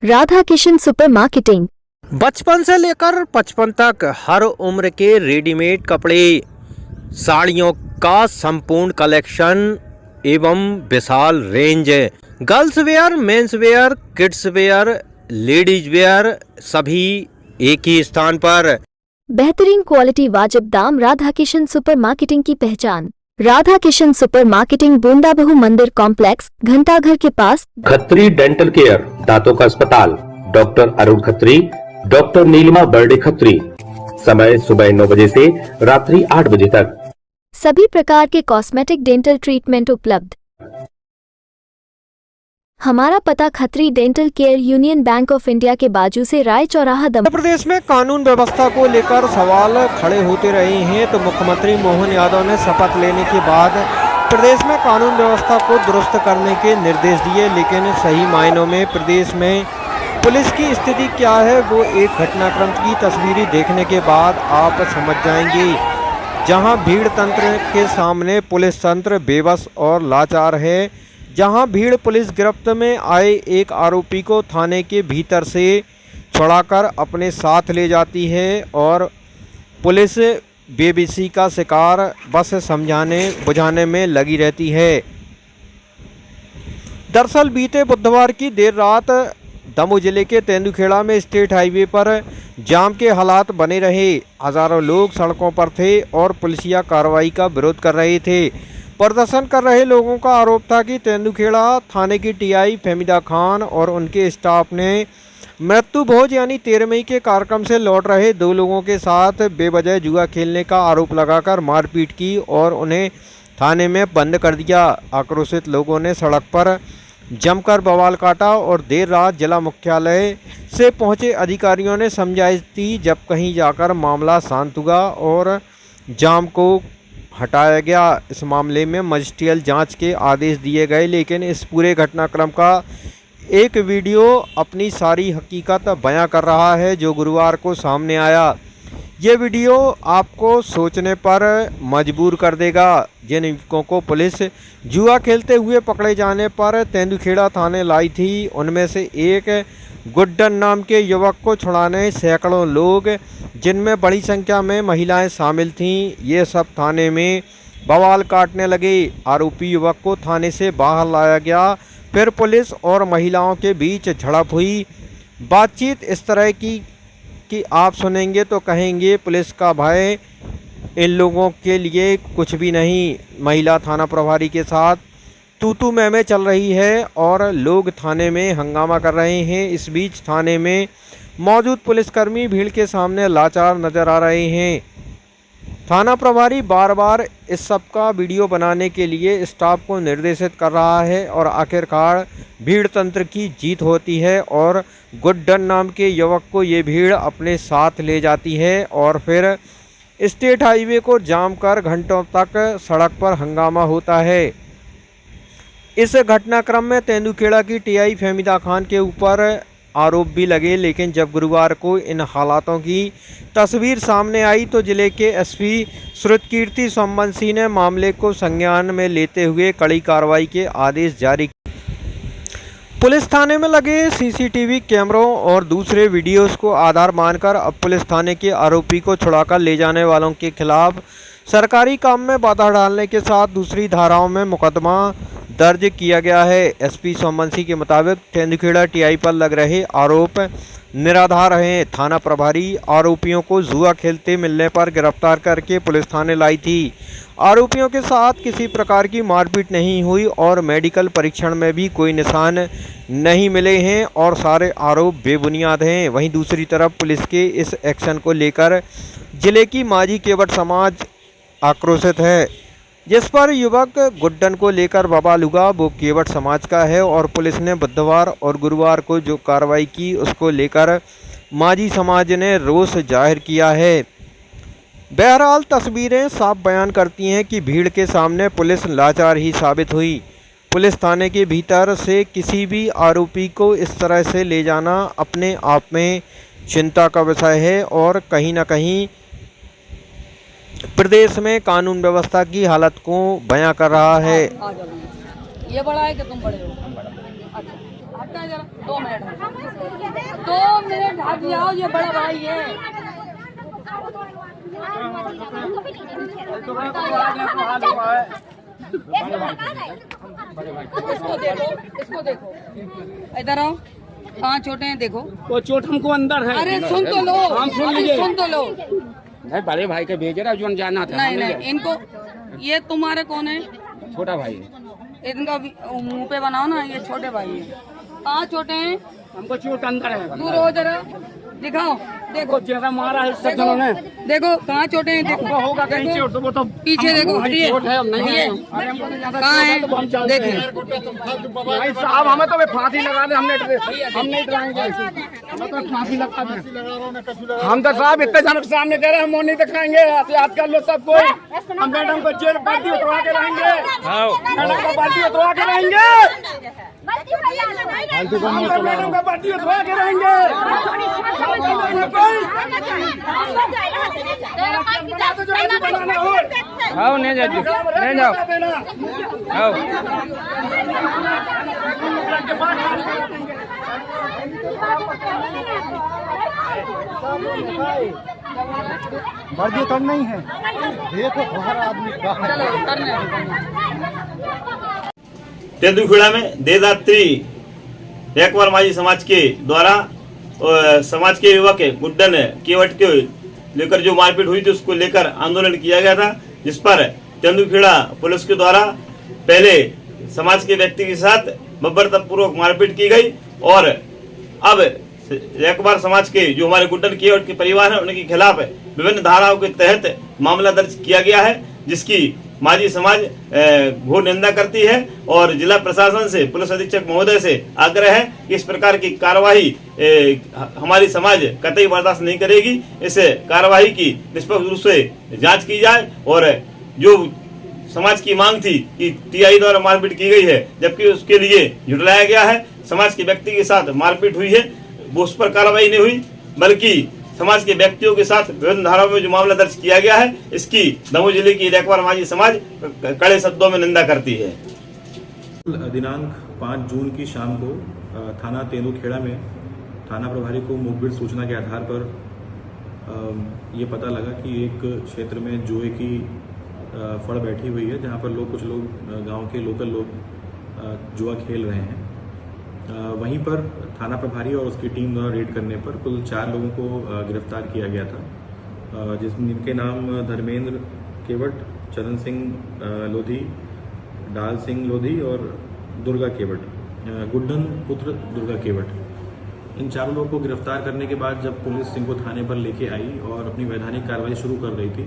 Radha Kishan super marketing. बचपन से लेकर 55 तक हर उम्र के रेडीमेड कपड़े, साड़ियों का संपूर्ण कलेक्शन एवं विशाल range. Girls wear, mens wear, kids wear, ladies wear सभी एक ही स्थान पर। बेहतरीन क्वालिटी, वाजिब दाम। राधा किशन सुपर मार्केटिंग की पहचान। राधा किशन सुपर मार्केटिंग, बूंदा बहु मंदिर कॉम्प्लेक्स, घंटाघर के पास। खत्री डेंटल केयर, दांतों का अस्पताल, डॉक्टर अरुण खत्री, डॉक्टर नीलिमा बर्डे खत्री। समय सुबह 9 बजे से रात्रि 8 बजे तक। सभी प्रकार के कॉस्मेटिक डेंटल ट्रीटमेंट उपलब्ध। हमारा पता Khatri dental care, union bank of India के बाजू से, राय चौराहा, दमोह। उत्तर प्रदेश में कानून व्यवस्था को लेकर सवाल खड़े होते रहे हैं, तो मुख्यमंत्री मोहन यादव ने शपथ लेने के बाद प्रदेश में कानून व्यवस्था को दुरुस्त करने के निर्देश दिए। लेकिन सही मायनों में प्रदेश में पुलिस की स्थिति क्या है, वो एक घटनाक्रम की तस्वीरें देखने के बाद आप समझ जाएंगे। जहां भीड़ तंत्र के सामने पुलिस तंत्र बेबस और लाचार है। जहां भीड़ पुलिस गिरफ्त में आए एक आरोपी को थाने के भीतर से छुड़ाकर अपने साथ ले जाती है और पुलिस बेबसी का शिकार बस समझाने बुझाने में लगी रहती है। दरअसल बीते बुधवार की देर रात दमोह जिले के तेंदुखेड़ा में स्टेट हाईवे पर जाम के हालात बने रहे। हजारों लोग सड़कों पर थे और पुलिसिया कार्रवाई का विरोध कर रहे थे। प्रदर्शन कर रहे लोगों का आरोप था कि तेंदुखेड़ा थाने की टीआई फहमीदा खान और उनके स्टाफ ने मृत्यु भोज यानी 13 मई के कार्यक्रम से लौट रहे 2 लोगों के साथ बेवजह जुआ खेलने का आरोप लगाकर मारपीट की और उन्हें थाने में बंद कर दिया। आक्रोशित लोगों ने सड़क पर जमकर बवाल काटा और देर रात जिला मुख्यालय से पहुंचे अधिकारियों ने समझाइश दी। जब कहीं जाकर मामला शांत हुआ और जाम को हटाया गया। इस मामले में मजिस्ट्रियल जांच के आदेश दिए गए। लेकिन इस पूरे घटनाक्रम का एक वीडियो अपनी सारी हकीकत बयां कर रहा है, जो गुरुवार को सामने आया। ये वीडियो आपको सोचने पर मजबूर कर देगा। जिन युवकों को पुलिस जुआ खेलते हुए पकड़े जाने पर तेंदुखेड़ा थाने लाई थी, उनमें से एक गुड्डन नाम के युवक को छुड़ाने सैकड़ों लोग, जिनमें बड़ी संख्या में महिलाएं शामिल थीं, ये सब थाने में बवाल काटने लगे। आरोपी युवक को थाने से बाहर लाया गया। फिर पुलिस और महिलाओं के बीच झड़प हुई। बातचीत इस तरह की कि आप सुनेंगे तो कहेंगे पुलिस का भय इन लोगों के लिए कुछ भी नहीं। महिला थाना प्रभारी के साथ तू मैं चल रही है और लोग थाने में हंगामा कर रहे हैं। इस बीच थाने में मौजूद पुलिसकर्मी भीड़ के सामने लाचार नजर आ रहे हैं। थाना प्रभारी बार बार इस सब का वीडियो बनाने के लिए स्टाफ को निर्देशित कर रहा है और आखिरकार भीड़ तंत्र की जीत होती है और गुड्डन नाम के युवक को ये भीड़ अपने साथ ले जाती है और फिर स्टेट हाईवे को जाम कर घंटों तक सड़क पर हंगामा होता है। इस घटनाक्रम में तेंदुखेड़ा की टीआई फहमीदा खान के ऊपर आरोप भी लगे। लेकिन जब गुरुवार को इन हालातों की तस्वीर सामने आई तो जिले के एसपी श्रुतकीर्ति सोमवंशी ने मामले को संज्ञान में लेते हुए कड़ी कार्रवाई के आदेश जारी किए। पुलिस थाने में लगे सीसीटीवी कैमरों और दूसरे वीडियोस को आधार मानकर अब पुलिस थाने के आरोपी को छुड़ाकर ले जाने वालों के खिलाफ सरकारी काम में बाधा डालने के साथ दूसरी धाराओं में मुकदमा दर्ज किया गया है। एसपी सोमवंशी के मुताबिक तेंदुखेड़ा टीआई पर लग रहे आरोप निराधार हैं। थाना प्रभारी आरोपियों को जुआ खेलते मिलने पर गिरफ्तार करके पुलिस थाने लाई थी। आरोपियों के साथ किसी प्रकार की मारपीट नहीं हुई और मेडिकल परीक्षण में भी कोई निशान नहीं मिले हैं और सारे आरोप बेबुनियाद हैं। वहीं दूसरी तरफ पुलिस के इस एक्शन को लेकर जिले की माझी केवट समाज आक्रोशित है। जिस पर युवक गुड्डन को लेकर बवाल हुआ वो केवट समाज का है और पुलिस ने बुधवार और गुरुवार को जो कार्रवाई की उसको लेकर माझी समाज ने रोष जाहिर किया है। बहरहाल तस्वीरें साफ बयान करती हैं कि भीड़ के सामने पुलिस लाचार ही साबित हुई। पुलिस थाने के भीतर से किसी भी आरोपी को इस तरह से ले जाना अपने आप में चिंता का विषय है और कहीं ना कहीं प्रदेश में कानून व्यवस्था की हालत को बयां कर रहा है। ये बड़ा है कि तुम बड़े हो? अच्छा। सकते हैं जरा? 2 मिनट 2 मिनट हट जाओ, ये बड़ा भाई है। इसको देखो इधर आओ, कहाँ चोटें हैं देखो। वो चोट हमको अंदर है। अरे सुन तो लो, हम सुन लीजिए। सुन तो लो। बड़े भाई के भेज रहा जो जाना था। नहीं नहीं, इनको, ये तुम्हारे कौन है? छोटा भाई है। इनका भी मुंह पे बनाओ ना, ये छोटे भाई है। कहाँ चोटें हैं? हमको चोट अंदर है। दूर हो जरा, दिखाओ। देखो जगह मारा है सब जनों ने। देखो कहाँ चोटें हैं, देखो होगा कहीं देखो, चोट तो वो तो पीछे देखो, हटिए। चोट है, हम नहीं हटिए। है। अरे हमको तो ज्यादा कहाँ है? चोट तो हम चलते देखिए। हैं। भाई साहब हमें तो फांसी लगा दे, हम नहीं डराएंगे। हमें तो फांसी लगा दे। हम तो साहब इतने जनों के सामने कह रहे हैं, हम वो नहीं दिखाएंगे। याद कर लो सब कोई। हम मैडम को जेल बाल्टी उतरवा के रहेंगे। मैडम को बाल्टी उतरवा के रहेंगे। हम तो मैडम को बाल्टी उतरवा के रहेंगे। आओ नहीं जाओ, नहीं जाओ, आओ। वर्दी तो नहीं है, देखो बाहर आदमी तेंदुखेड़ा में देर रात्रि रेकवार माझी समाज के द्वारा समाज के युवक गुड्डन केवट के लेकर जो मारपीट हुई थी उसको लेकर आंदोलन किया गया था, जिस पर तेंदुखेड़ा पुलिस के द्वारा पहले समाज के व्यक्ति के साथ बर्बरतापूर्वक मारपीट की गई और अब रेकवार समाज के जो हमारे गुड्डन केवट के परिवार है उनके खिलाफ विभिन्न धाराओं के तहत मामला दर्ज किया गया है, जिसकी माझी समाज घोर निंदा करती है और जिला प्रशासन से पुलिस अधीक्षक महोदय से आग्रह है कि इस प्रकार की कार्यवाही हमारी समाज कतई बर्दाश्त नहीं करेगी। इस कार्यवाही की निष्पक्ष रूप से जांच की जाए और जो समाज की मांग थी कि टीआई द्वारा मारपीट की गई है जबकि उसके लिए झुठलाया गया है, समाज के व्यक्ति के साथ मारपीट हुई है, वो उस पर कार्रवाई नहीं हुई बल्कि समाज के व्यक्तियों के साथ विभिन्न धाराओं में जो मामला दर्ज किया गया है, इसकी दमोह जिले की रेकवार माझी समाज कड़े शब्दों में निंदा करती है। दिनांक 5 जून की शाम को थाना तेंदुखेड़ा में थाना प्रभारी को मुखबिर सूचना के आधार पर ये पता लगा कि एक क्षेत्र में जुए की फड़ बैठी हुई है, जहां पर कुछ लोग गांव के लोकल लोग जुआ खेल रहे हैं। वहीं पर थाना प्रभारी और उसकी टीम द्वारा रेड करने पर कुल 4 लोगों को गिरफ्तार किया गया था, जिनके नाम धर्मेंद्र केवट, चरण सिंह लोधी, डाल सिंह लोधी और दुर्गा केवट, गुड्डन पुत्र दुर्गा केवट। इन 4 लोगों को गिरफ्तार करने के बाद जब पुलिस इनको थाने पर लेके आई और अपनी वैधानिक कार्रवाई शुरू कर रही थी,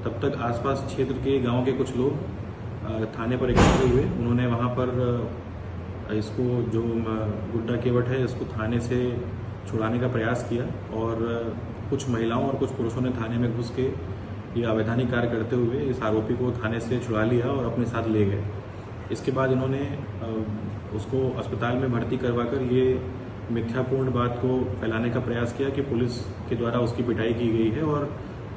तब तक आसपास क्षेत्र के गांव के कुछ लोग थाने पर इकट्ठे हुए। उन्होंने वहां पर इसको जो गुड्डा केवट है इसको थाने से छुड़ाने का प्रयास किया और कुछ महिलाओं और कुछ पुरुषों ने थाने में घुस के ये अवैधानिक कार्य करते हुए इस आरोपी को थाने से छुड़ा लिया और अपने साथ ले गए। इसके बाद इन्होंने उसको अस्पताल में भर्ती करवाकर ये मिथ्यापूर्ण बात को फैलाने का प्रयास किया कि पुलिस के द्वारा उसकी पिटाई की गई है और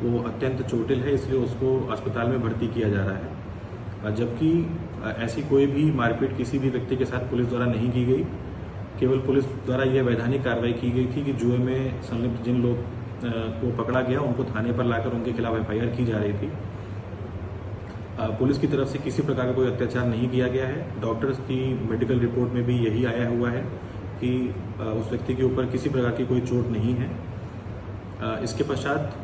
वो अत्यंत चोटिल है, इसलिए उसको अस्पताल में भर्ती किया जा रहा है। जबकि ऐसी कोई भी मारपीट किसी भी व्यक्ति के साथ पुलिस द्वारा नहीं की गई। केवल पुलिस द्वारा यह वैधानिक कार्रवाई की गई थी कि जुए में संलिप्त जिन लोग को पकड़ा गया उनको थाने पर लाकर उनके खिलाफ एफआईआर की जा रही थी। पुलिस की तरफ से किसी प्रकार का कोई अत्याचार नहीं किया गया है। डॉक्टर्स की मेडिकल रिपोर्ट में भी यही आया हुआ है कि उस व्यक्ति के ऊपर किसी प्रकार की कोई चोट नहीं है। इसके पश्चात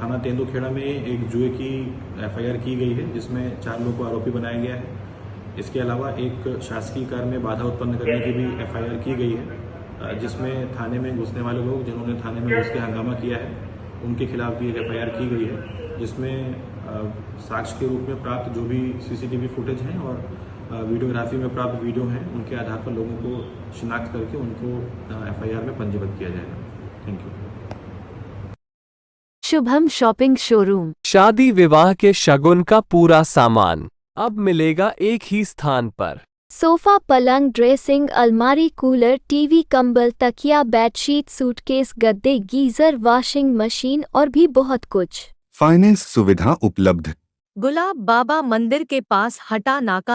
थाना तेंदुखेड़ा में एक जुए की एफआईआर की गई है, जिसमें 4 लोगों को आरोपी बनाया गया है। इसके अलावा एक शासकीय कार्य में बाधा उत्पन्न करने की भी एफआईआर की गई है, जिसमें थाने में घुसने वाले लोग जिन्होंने थाने में घुस के हंगामा किया है उनके खिलाफ भी एक एफआईआर की गई है, जिसमें साक्ष्य के रूप में प्राप्त जो भी सीसीटीवी फुटेज हैं और वीडियोग्राफी में प्राप्त वीडियो हैं उनके आधार पर लोगों को शिनाख्त करके उनको एफआईआर में पंजीबद्ध किया जाएगा। Thank you. Shubham shopping showroom. शादी विवाह के शगुन का पूरा सामान अब मिलेगा एक ही स्थान पर। सोफा, पलंग, ड्रेसिंग, अलमारी, कूलर, टीवी, कंबल, तकिया, बेडशीट, सूटकेस, गद्दे, गीजर, वॉशिंग मशीन और भी बहुत कुछ। फाइनेंस सुविधा उपलब्ध। गुलाब बाबा मंदिर के पास हटा नाका।